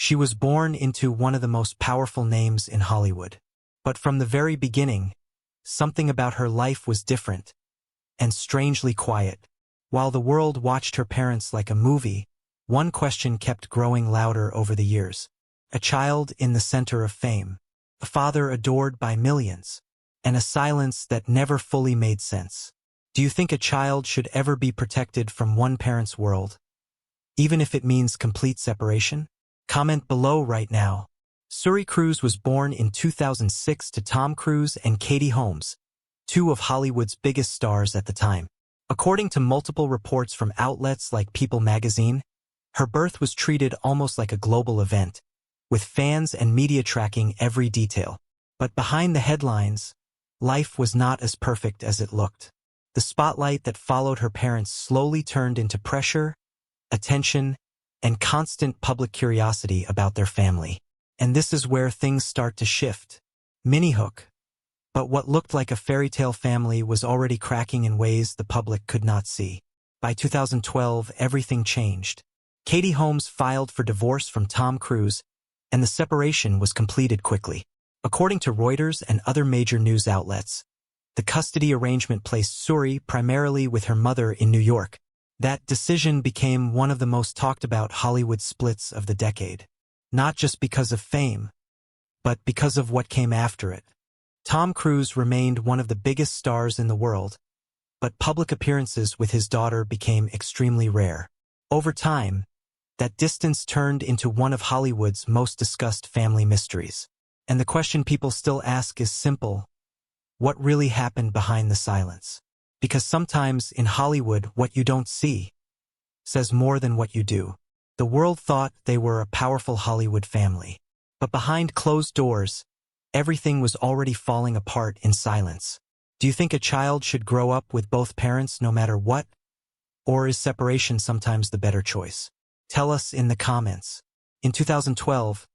She was born into one of the most powerful names in Hollywood. But from the very beginning, something about her life was different and strangely quiet. While the world watched her parents like a movie, one question kept growing louder over the years. A child in the center of fame, a father adored by millions, and a silence that never fully made sense. Do you think a child should ever be protected from one parent's world, even if it means complete separation? Comment below right now. Suri Cruise was born in 2006 to Tom Cruise and Katie Holmes, two of Hollywood's biggest stars at the time. According to multiple reports from outlets like People magazine, her birth was treated almost like a global event, with fans and media tracking every detail. But behind the headlines, life was not as perfect as it looked. The spotlight that followed her parents slowly turned into pressure, attention, and constant public curiosity about their family. And this is where things start to shift. Minnie Hook. But what looked like a fairy tale family was already cracking in ways the public could not see. By 2012, everything changed. Katie Holmes filed for divorce from Tom Cruise, and the separation was completed quickly. According to Reuters and other major news outlets, the custody arrangement placed Suri primarily with her mother in New York. That decision became one of the most talked about Hollywood splits of the decade. Not just because of fame, but because of what came after it. Tom Cruise remained one of the biggest stars in the world, but public appearances with his daughter became extremely rare. Over time, that distance turned into one of Hollywood's most discussed family mysteries. And the question people still ask is simple: what really happened behind the silence? Because sometimes in Hollywood, what you don't see says more than what you do. The world thought they were a powerful Hollywood family, but behind closed doors, everything was already falling apart in silence. Do you think a child should grow up with both parents no matter what? Or is separation sometimes the better choice? Tell us in the comments. In 2012,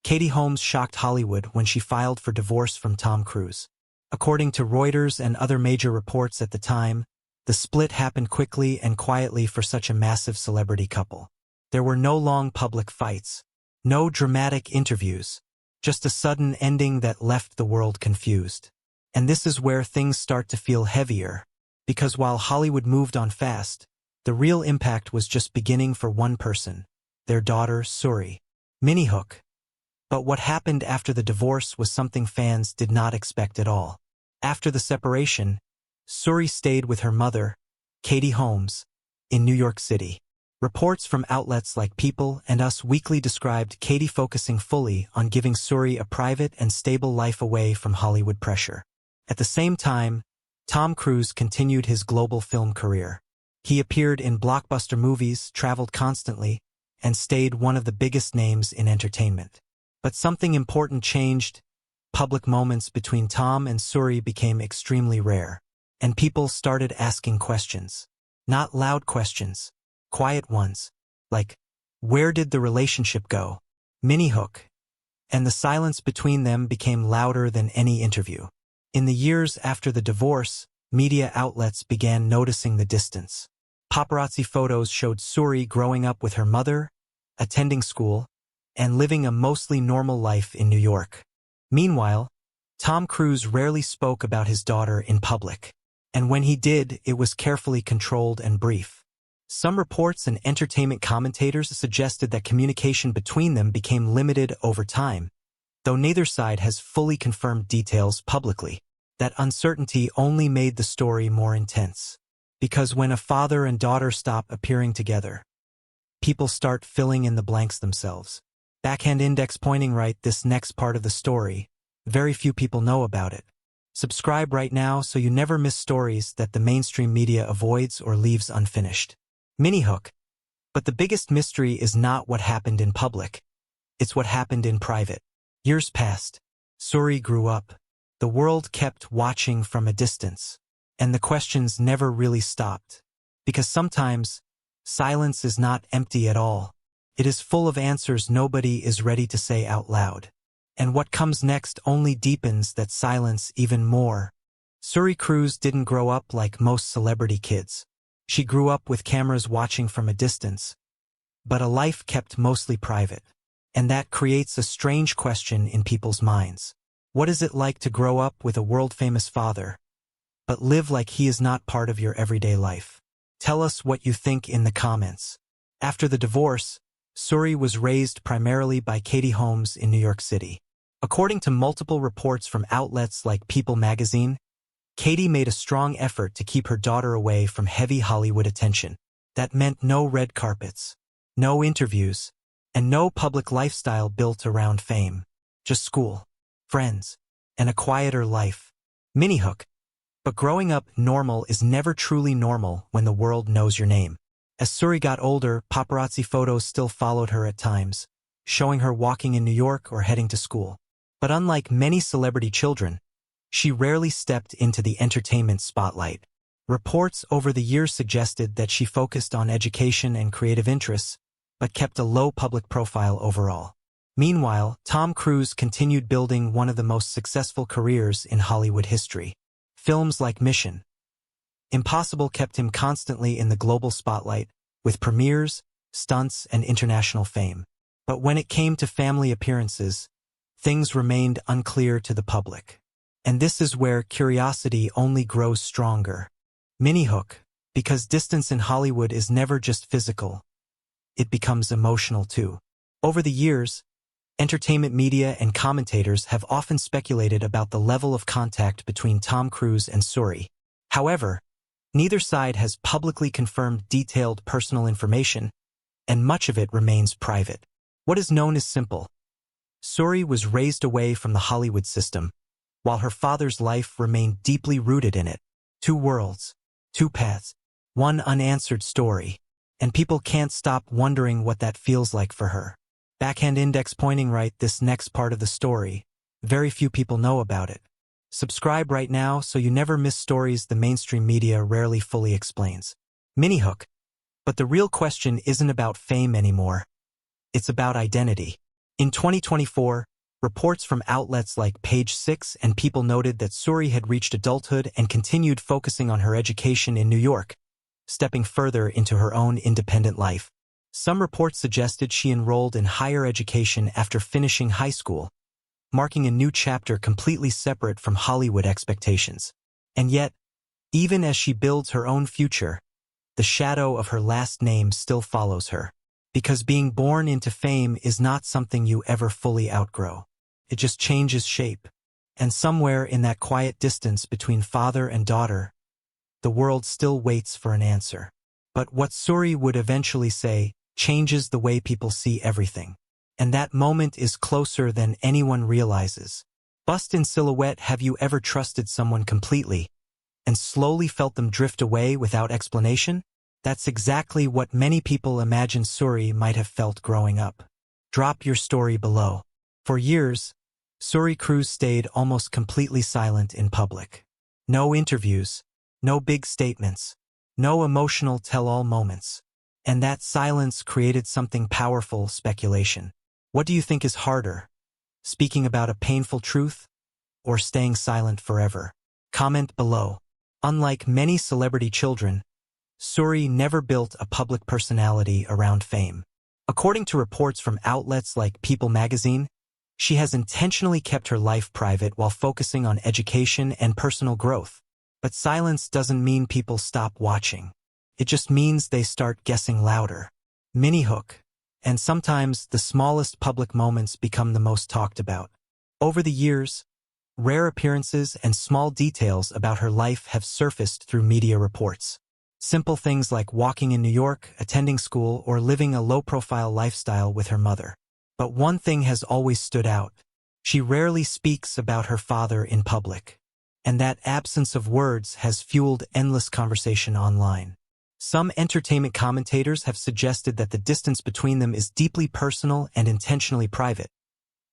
Katie Holmes shocked Hollywood when she filed for divorce from Tom Cruise. According to Reuters and other major reports at the time, the split happened quickly and quietly for such a massive celebrity couple. There were no long public fights, no dramatic interviews, just a sudden ending that left the world confused. And this is where things start to feel heavier, because while Hollywood moved on fast, the real impact was just beginning for one person, their daughter, Suri. Minnie Hook. But what happened after the divorce was something fans did not expect at all. After the separation, Suri stayed with her mother, Katie Holmes, in New York City. Reports from outlets like People and Us Weekly described Katie focusing fully on giving Suri a private and stable life away from Hollywood pressure. At the same time, Tom Cruise continued his global film career. He appeared in blockbuster movies, traveled constantly, and stayed one of the biggest names in entertainment. But something important changed. Public moments between Tom and Suri became extremely rare, and people started asking questions. Not loud questions, quiet ones, like, where did the relationship go? Minnie Hook. And the silence between them became louder than any interview. In the years after the divorce, media outlets began noticing the distance. Paparazzi photos showed Suri growing up with her mother, attending school, and living a mostly normal life in New York. Meanwhile, Tom Cruise rarely spoke about his daughter in public, and when he did, it was carefully controlled and brief. Some reports and entertainment commentators suggested that communication between them became limited over time, though neither side has fully confirmed details publicly. That uncertainty only made the story more intense. Because when a father and daughter stop appearing together, people start filling in the blanks themselves. Backhand index pointing right, this next part of the story, very few people know about it. Subscribe right now so you never miss stories that the mainstream media avoids or leaves unfinished. Minnie Hook. But the biggest mystery is not what happened in public. It's what happened in private. Years passed. Suri grew up. The world kept watching from a distance. And the questions never really stopped. Because sometimes, silence is not empty at all. It is full of answers nobody is ready to say out loud. And what comes next only deepens that silence even more. Suri Cruise didn't grow up like most celebrity kids. She grew up with cameras watching from a distance, but a life kept mostly private. And that creates a strange question in people's minds. What is it like to grow up with a world-famous father, but live like he is not part of your everyday life? Tell us what you think in the comments. After the divorce, Suri was raised primarily by Katie Holmes in New York City. According to multiple reports from outlets like People magazine, Katie made a strong effort to keep her daughter away from heavy Hollywood attention. That meant no red carpets, no interviews, and no public lifestyle built around fame. Just school, friends, and a quieter life. Mini-hook. But growing up normal is never truly normal when the world knows your name. As Suri got older, paparazzi photos still followed her at times, showing her walking in New York or heading to school. But unlike many celebrity children, she rarely stepped into the entertainment spotlight. Reports over the years suggested that she focused on education and creative interests, but kept a low public profile overall. Meanwhile, Tom Cruise continued building one of the most successful careers in Hollywood history. Films like Mission Impossible kept him constantly in the global spotlight, with premieres, stunts, and international fame. But when it came to family appearances, things remained unclear to the public. And this is where curiosity only grows stronger. Mini-hook, because distance in Hollywood is never just physical, it becomes emotional too. Over the years, entertainment media and commentators have often speculated about the level of contact between Tom Cruise and Suri. However, neither side has publicly confirmed detailed personal information, and much of it remains private. What is known is simple. Suri was raised away from the Hollywood system, while her father's life remained deeply rooted in it. Two worlds, two paths, one unanswered story, and people can't stop wondering what that feels like for her. Backhand index pointing right, this next part of the story, very few people know about it. Subscribe right now so you never miss stories the mainstream media rarely fully explains. Mini-hook. But the real question isn't about fame anymore. It's about identity. In 2024, reports from outlets like Page Six and People noted that Suri had reached adulthood and continued focusing on her education in New York, stepping further into her own independent life. Some reports suggested she enrolled in higher education after finishing high school, marking a new chapter completely separate from Hollywood expectations. And yet, even as she builds her own future, the shadow of her last name still follows her. Because being born into fame is not something you ever fully outgrow. It just changes shape. And somewhere in that quiet distance between father and daughter, the world still waits for an answer. But what Suri would eventually say changes the way people see everything. And that moment is closer than anyone realizes. Bust in silhouette. Have you ever trusted someone completely and slowly felt them drift away without explanation? That's exactly what many people imagine Suri might have felt growing up. Drop your story below. For years, Suri Cruise stayed almost completely silent in public. No interviews, no big statements, no emotional tell-all moments. And that silence created something powerful: speculation. What do you think is harder, speaking about a painful truth or staying silent forever? Comment below. Unlike many celebrity children, Suri never built a public personality around fame. According to reports from outlets like People magazine, she has intentionally kept her life private while focusing on education and personal growth. But silence doesn't mean people stop watching. It just means they start guessing louder. Mini-hook. And sometimes the smallest public moments become the most talked about. Over the years, rare appearances and small details about her life have surfaced through media reports. Simple things like walking in New York, attending school, or living a low-profile lifestyle with her mother. But one thing has always stood out. She rarely speaks about her father in public. And that absence of words has fueled endless conversation online. Some entertainment commentators have suggested that the distance between them is deeply personal and intentionally private,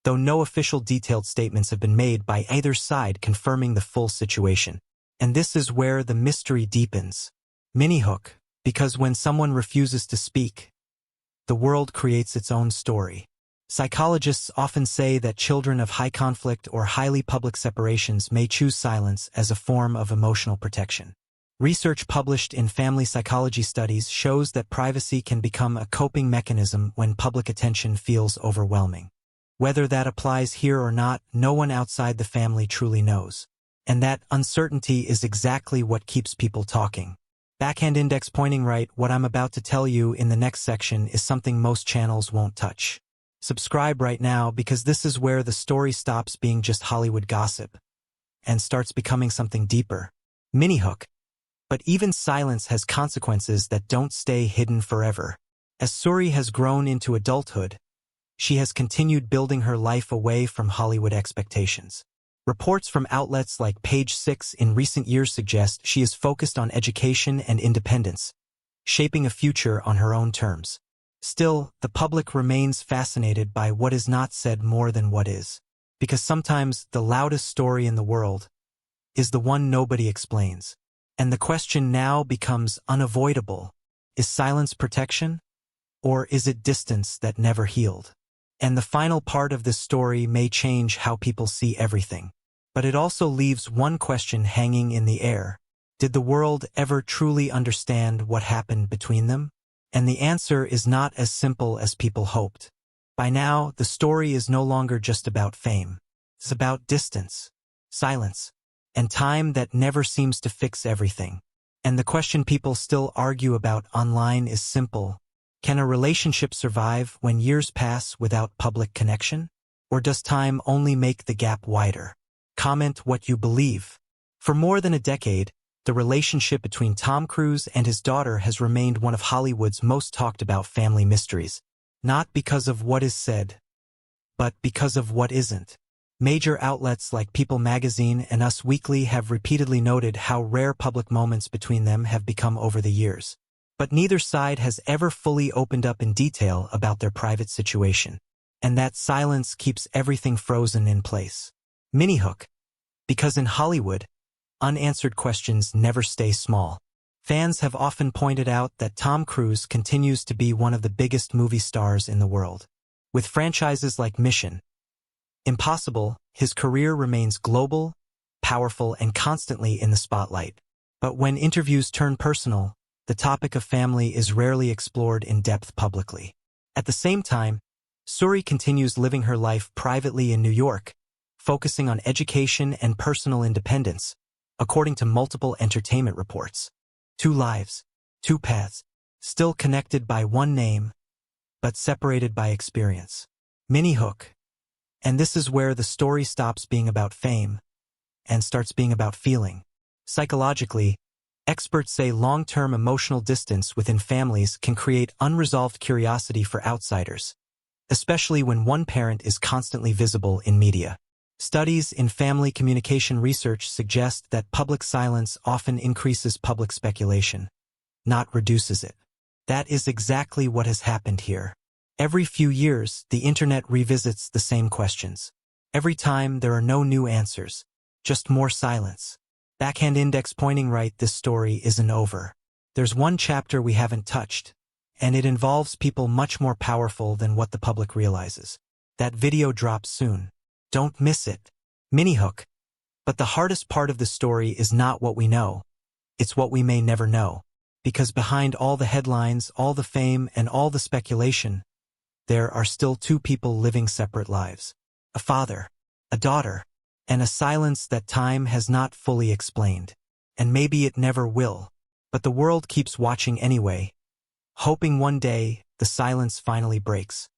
though no official detailed statements have been made by either side confirming the full situation. And this is where the mystery deepens. Mini-hook, because when someone refuses to speak, the world creates its own story. Psychologists often say that children of high conflict or highly public separations may choose silence as a form of emotional protection. Research published in Family Psychology Studies shows that privacy can become a coping mechanism when public attention feels overwhelming. Whether that applies here or not, no one outside the family truly knows. And that uncertainty is exactly what keeps people talking. Backhand index pointing right, what I'm about to tell you in the next section is something most channels won't touch. Subscribe right now because this is where the story stops being just Hollywood gossip and starts becoming something deeper. Mini-hook. But even silence has consequences that don't stay hidden forever. As Suri has grown into adulthood, she has continued building her life away from Hollywood expectations. Reports from outlets like Page Six in recent years suggest she is focused on education and independence, shaping a future on her own terms. Still, the public remains fascinated by what is not said more than what is, because sometimes the loudest story in the world is the one nobody explains. And the question now becomes unavoidable. Is silence protection? Or is it distance that never healed? And the final part of this story may change how people see everything. But it also leaves one question hanging in the air. Did the world ever truly understand what happened between them? And the answer is not as simple as people hoped. By now, the story is no longer just about fame. It's about distance, silence, and time that never seems to fix everything. And the question people still argue about online is simple. Can a relationship survive when years pass without public connection? Or does time only make the gap wider? Comment what you believe. For more than a decade, the relationship between Tom Cruise and his daughter has remained one of Hollywood's most talked about family mysteries. Not because of what is said, but because of what isn't. Major outlets like People magazine and Us Weekly have repeatedly noted how rare public moments between them have become over the years. But neither side has ever fully opened up in detail about their private situation. And that silence keeps everything frozen in place. Mini-hook. Because in Hollywood, unanswered questions never stay small. Fans have often pointed out that Tom Cruise continues to be one of the biggest movie stars in the world. With franchises like Mission Impossible, his career remains global, powerful, and constantly in the spotlight. But when interviews turn personal, the topic of family is rarely explored in depth publicly. At the same time, Suri continues living her life privately in New York, focusing on education and personal independence, according to multiple entertainment reports. Two lives, two paths, still connected by one name, but separated by experience. Mini-hook. And this is where the story stops being about fame and starts being about feeling. Psychologically, experts say long-term emotional distance within families can create unresolved curiosity for outsiders, especially when one parent is constantly visible in media. Studies in family communication research suggest that public silence often increases public speculation, not reduces it. That is exactly what has happened here. Every few years, the internet revisits the same questions. Every time, there are no new answers, just more silence. Backhand index pointing right, this story isn't over. There's one chapter we haven't touched, and it involves people much more powerful than what the public realizes. That video drops soon. Don't miss it. Mini-hook. But the hardest part of the story is not what we know. It's what we may never know. Because behind all the headlines, all the fame, and all the speculation, there are still two people living separate lives. A father, a daughter, and a silence that time has not fully explained. And maybe it never will. But the world keeps watching anyway, hoping one day the silence finally breaks.